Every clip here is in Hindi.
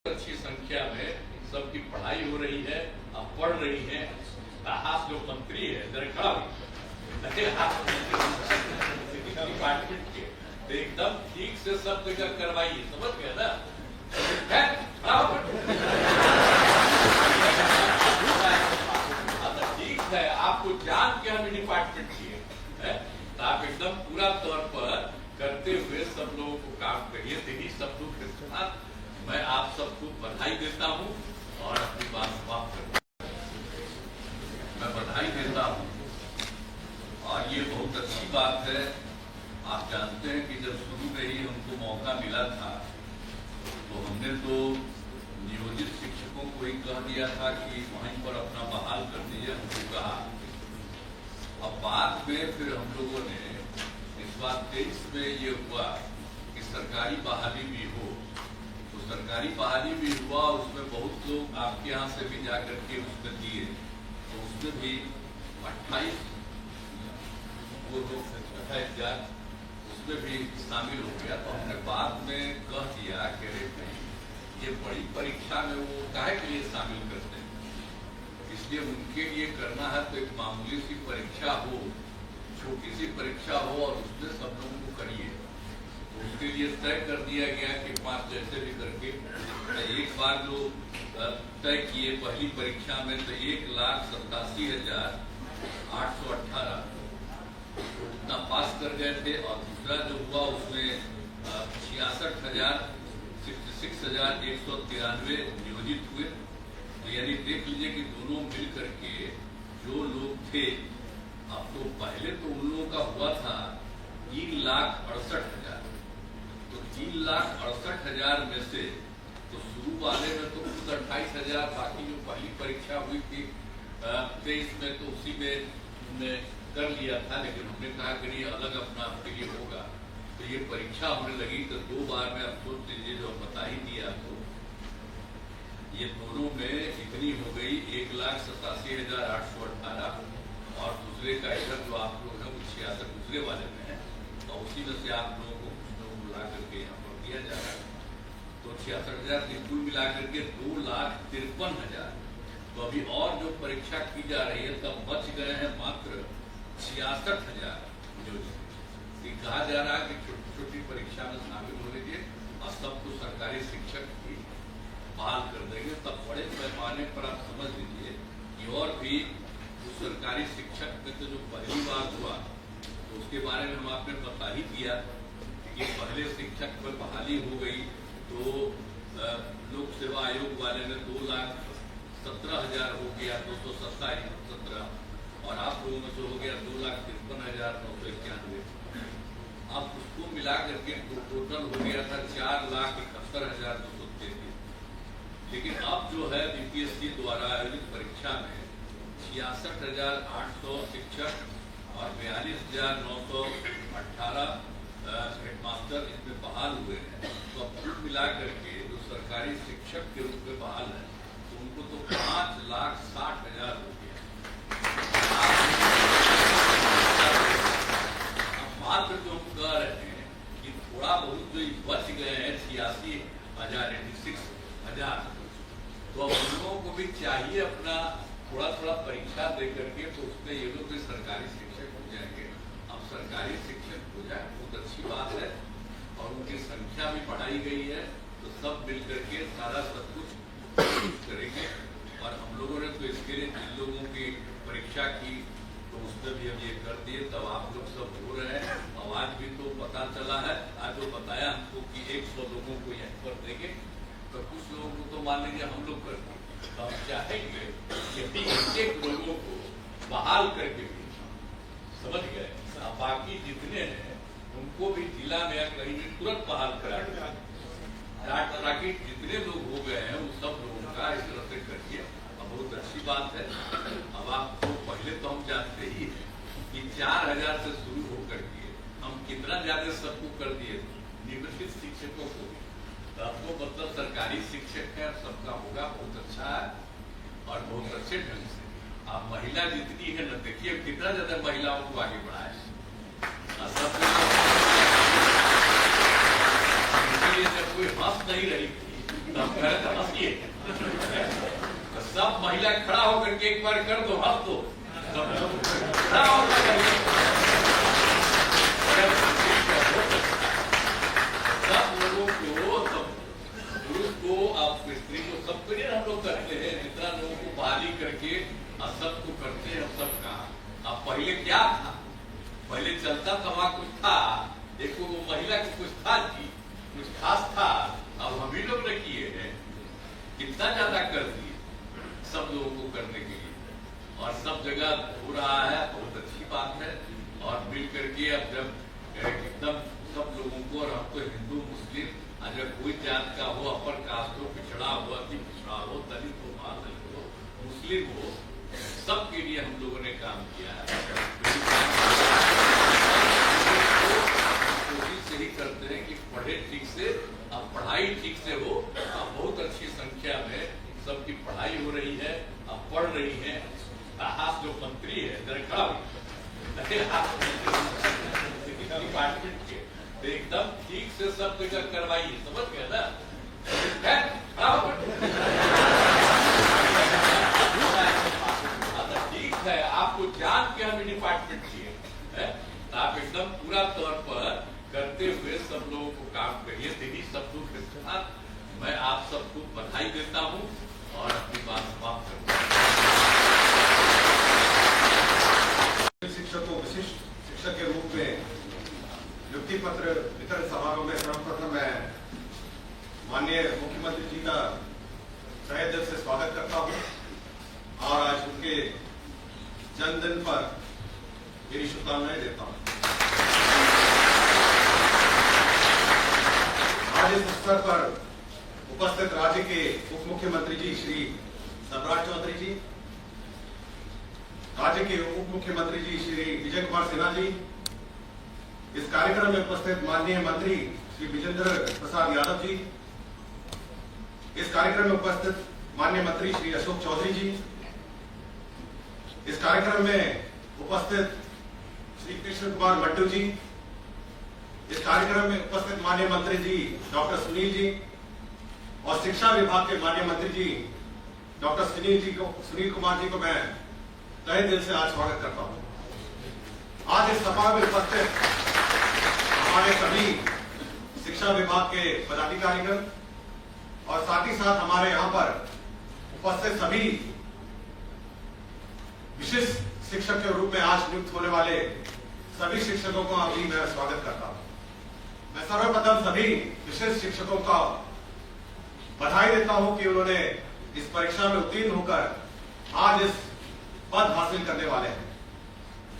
अच्छी संख्या में सबकी पढ़ाई हो रही है, अब पढ़ रही है। हाथ जो मंत्री है जरा खड़ा डिपार्टमेंट के तो एकदम ठीक से सब जगह करवाइए, समझ गए ना? ठीक है, आपको जान के हम डिपार्टमेंट किए हैं तो आप एकदम पूरा तौर पर करते हुए सब लोगों को काम करिए। देखिए सब लोग के साथ मैं आप सबको बधाई देता हूं और अपनी बात समाप्त करता हूं। मैं बधाई देता हूं और ये बहुत अच्छी बात है। आप जानते हैं कि जब शुरू में ही हमको मौका मिला था तो हमने तो नियोजित शिक्षकों को ही कह दिया था कि वहीं पर अपना बहाल कर दीजिए, हमको कहा। अब बाद में फिर हम लोगों ने इस बार 23 में ये हुआ कि सरकारी बहाली भी हो, तो सरकारी बहाली भी हुआ। उसमें बहुत लोग आपके यहाँ से भी जाकर के उसमें दिए, तो उसमें भी 28 हजार उसमें भी शामिल हो गया। तो हमने बाद में कह दिया कि अरे ये बड़ी परीक्षा में वो काहे के लिए शामिल करते हैं, इसलिए उनके लिए करना है तो एक मामूली सी परीक्षा हो, छोटी सी परीक्षा हो और उसमें सब लोगों को करिए। तो उसके लिए तय कर दिया गया कि 5 जैसे भी करके एक बार जो तय किए पहली परीक्षा में तो 1,87,818 उतना पास कर गए थे और दूसरा जो हुआ उसमें 66,193 नियोजित हुए। तो यानी देख लीजिए कि दोनों मिल करके जो लोग थे, अब तो पहले तो उन लोगों का हुआ था 3,68,000, तो 3,68,000 में से तो शुरू वाले में तो कुछ 28,000, बाकी जो पहली परीक्षा हुई थी 23 में तो उसी में कर लिया था। लेकिन हमने कहा कि नहीं अलग अपना आपके लिए होगा, तो ये परीक्षा होने लगी तो 2 बार में आप सोच लीजिए जो बता ही दिया आपको, ये दोनों में इतनी हो गई 1,87,818 और दूसरे का इधर जो आप लोग हैं 66 दूसरे वाले में है, तो उसी में से आप लोगों को कुछ लोग बुला करके यहाँ पर दिया जा रहा है। तो 66,000 कुल मिला करके 2,53,000। तो अभी और जो परीक्षा की जा रही है तब बच गए हैं मात्र 66,000 जो कहा जा रहा है कि छोटी छोटी परीक्षा में शामिल होने के और सबको सरकारी शिक्षक की बहाल कर देंगे। तब बड़े पैमाने पर आप समझ लीजिए कि और भी सरकारी शिक्षक में तो जो पहली बार हुआ तो उसके बारे में हम आपने बता ही दिया कि पहले शिक्षक पर बहाली हो गई तो लोक सेवा आयोग वाले ने 2,17,000 हो गया 227 और आप लोगों में से हो गया 2,53,991। अब उसको मिला करके टोटल हो गया था 4,71,233। लेकिन अब जो है बीपीएससी द्वारा आयोजित परीक्षा में 66,800 शिक्षक और 42,918 हेडमास्टर इसमें बहाल हुए हैं। तो अब कुल मिला करके जो सरकारी शिक्षक के रूप में बहाल है तो उनको तो 5,60,000 हो गया। मात्र जो हम कह रहे हैं कि थोड़ा बहुत जो बच गए हैं 86,000 तो अब उन लोगों को भी चाहिए अपना थोड़ा थोड़ा परीक्षा दे करके तो उसमें ये लोग भी सरकारी शिक्षक हो जाएंगे। अब सरकारी शिक्षक हो जाए बहुत अच्छी बात है और उनकी संख्या भी बढ़ाई गई है, तो सब मिल करके सारा सब कुछ करेंगे। और हम लोगों ने तो इसके लिए जिन लोगों की परीक्षा की तो उसमें भी हम ये कर दिए, तब आप लोग सब हो रहे हैं। और आज भी तो पता चला है, आज जो बताया हमको कि 100 लोगों को यहाँ पर देंगे, तो कुछ लोगों को तो मान लीजिए हम लोग कर देंगे। तो हम चाहेंगे कि एक लोगों को बहाल करके भी, समझ गए, बाकी जितने हैं उनको भी जिला में कहीं भी तुरंत बहाल करा ताकि जितने लोग हो गए हैं वो सब लोगों का इस तरह से करिए। बहुत अच्छी बात है। अब आपको पहले तो हम जानते ही हैं कि 4,000 से शुरू होकर के हम कितना ज्यादा सबको कर दिए निबंधित शिक्षकों को, तो आपको मतलब सरकारी शिक्षक है सबका होगा बहुत अच्छा है और बहुत अच्छे ढंग से। आप महिला जितनी है न देखिए कितना ज्यादा महिलाओं को आगे बढ़ाए, इसलिए जब कोई हंस नहीं रही थी तो करे तो हंसिए। तो सब महिला खड़ा होकर के एक बार कर दो, हंस दो, खड़ा होकर सब लोगों को, सब पुरुष को, आप स्त्री को, सबको नहीं हम लोग करते हैं, जितना लोगों को बहाली करके सबको करते हैं हम सब कहा। अब पहले क्या था, पहले चलता तमा कुछ था, देखो वो महिला को कुछ था जी, कुछ खास था, अब हम ही लोग ने किए हैं, कितना ज्यादा कर दिए सब लोगों को करने के लिए, और सब जगह हो रहा है, बहुत अच्छी बात है। और मिल करके अब जब एकदम सब लोगों को, और हम तो हिंदू मुस्लिम, अगर कोई जात का हो, अपर कास्ट हो, पिछड़ा हो, अति पिछड़ा हो, दलित हो, महादलित हो, मुस्लिम हो, सबके लिए हम लोगों ने काम किया है। कोशिश यही करते हैं कि पढ़े ठीक से, अब पढ़ाई ठीक से हो, अब बहुत अच्छी संख्या में सबकी पढ़ाई हो रही है, अब पढ़ रही है। हाथ जो मंत्री है डिपार्टमेंट के, तो एकदम ठीक से सब जगह करवाइए, समझ गए ना? ठीक है, आपको जान के हम डिपार्टमेंट किए, आप एकदम पूरा तौर पर करते हुए सब लोगों को काम करिए। यही शब्दों के साथ मैं आप सबको बधाई देता हूं और अपनी बात समाप्त करता हूं। शिक्षक को विशिष्ट शिक्षक के रूप में नियुक्ति पत्र वितरण समारोह में सर्वप्रथम मैं माननीय मुख्यमंत्री जी का तहे दिल से स्वागत करता हूं और आज उनके जन्मदिन पर मेरी शुभकामनाएं देता हूं। आज इस अवसर पर उपस्थित राज्य के उप मुख्यमंत्री जी श्री सम्राट चौधरी जी, राज्य के उप मुख्यमंत्री जी श्री विजय कुमार सिन्हा जी, इस कार्यक्रम में उपस्थित माननीय मंत्री श्री विजेंद्र प्रसाद यादव जी, इस कार्यक्रम में उपस्थित माननीय मंत्री श्री अशोक चौधरी जी, इस कार्यक्रम में उपस्थित श्री कृष्ण कुमार मड्डू जी, इस कार्यक्रम में उपस्थित माननीय मंत्री जी डॉक्टर सुनील जी और शिक्षा विभाग के माननीय मंत्री जी डॉक्टर सुनील कुमार जी को मैं तहे दिल से आज स्वागत करता हूं। आज इस सभा में उपस्थित हमारे सभी शिक्षा विभाग के पदाधिकारीगण और साथ ही साथ हमारे यहाँ पर उपस्थित सभी विशिष्ट शिक्षक के रूप में आज नियुक्त होने वाले सभी शिक्षकों को अभी मैं स्वागत करता हूं। मैं सर्वप्रथम सभी विशिष्ट शिक्षकों का बधाई देता हूं कि उन्होंने इस परीक्षा में उत्तीर्ण होकर आज इस पद हासिल करने वाले हैं।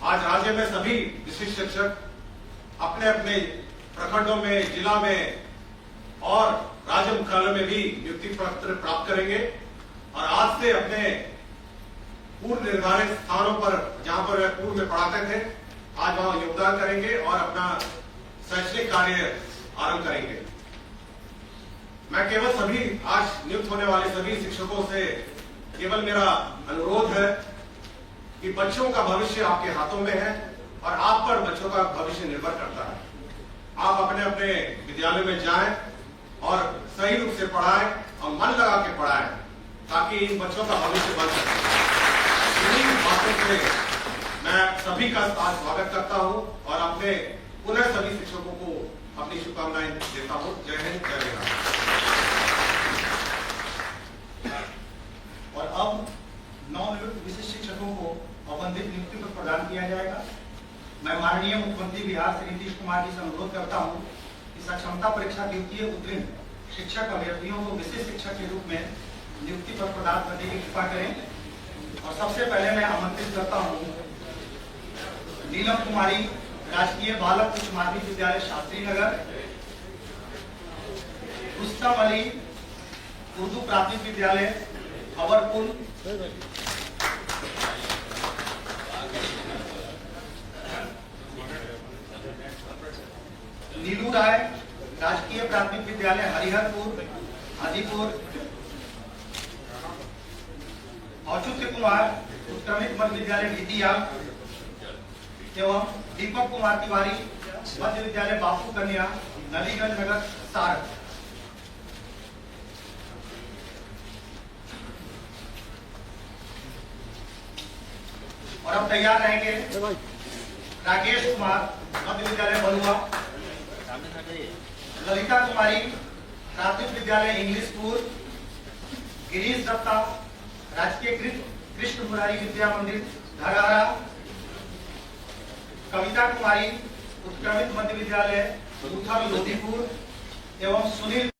आज राज्य में सभी विशिष्ट शिक्षक अपने अपने प्रखंडों में, जिला में और राज्य मुख्यालय में भी नियुक्ति पत्र प्राप्त करेंगे और आज से अपने पूर्व निर्धारित स्थानों पर, जहां पर वे पूर्व में पढ़ाते थे, आज वहां योगदान करेंगे और अपना शैक्षणिक कार्य आरंभ करेंगे। मैं केवल सभी आज नियुक्त होने वाले सभी शिक्षकों से केवल मेरा अनुरोध है कि बच्चों का भविष्य आपके हाथों में है और आप पर बच्चों का भविष्य निर्भर करता है। आप अपने अपने विद्यालय में जाएं और सही रूप से पढ़ाएं और मन लगा के पढ़ाएं ताकि इन बच्चों का भविष्य बन सके। इन्हीं बातों से मैं सभी का आज स्वागत करता हूं और अपने पुनः सभी शिक्षकों को अपनी शुभकामनाएं देता हूं। जय हिंद, जय बिहार। और अब नवनियुक्त विशिष्ट शिक्षकों को अवंधित नियुक्ति पत्र प्रदान किया जाएगा। मैं माननीय मुख्यमंत्री बिहार श्री नीतीश कुमार जी से अनुरोध करता हूं कि सक्षमता परीक्षा द्वितीय उत्तीर्ण शिक्षक अभ्यर्थियों को विशिष्ट शिक्षक के रूप में नियुक्ति पत्र प्रदान करने की कृपा करें। और सबसे पहले मैं आमंत्रित करता हूं नीलम कुमारी, राजकीय बालक उच्च माध्यमिक विद्यालय शास्त्री नगर, रुस्तम अली, उर्दू प्राथमिक विद्यालय अवरपुर, नीलू राय, राजकीय प्राथमिक विद्यालय हरिहरपुर हाजीपुर, औचुत्य कुमार, उत्क्रमित मध्य विद्यालय भितिया एवं दीपक कुमार तिवारी, मध्य विद्यालय बापू कन्या, नलीगंज नगर सारक। और अब तैयार रहेंगे राकेश कुमार मध्य विद्यालय बलुआ, ललिता कुमारी प्राथमिक विद्यालय इंग्लिशपुर, गिरीश दत्ता राजकीय कृष्ण मुरारी विद्या मंदिर धरहरा, कविता कुमारी उत्क्रमित मध्य विद्यालय उथल लोधीपुर एवं सुनील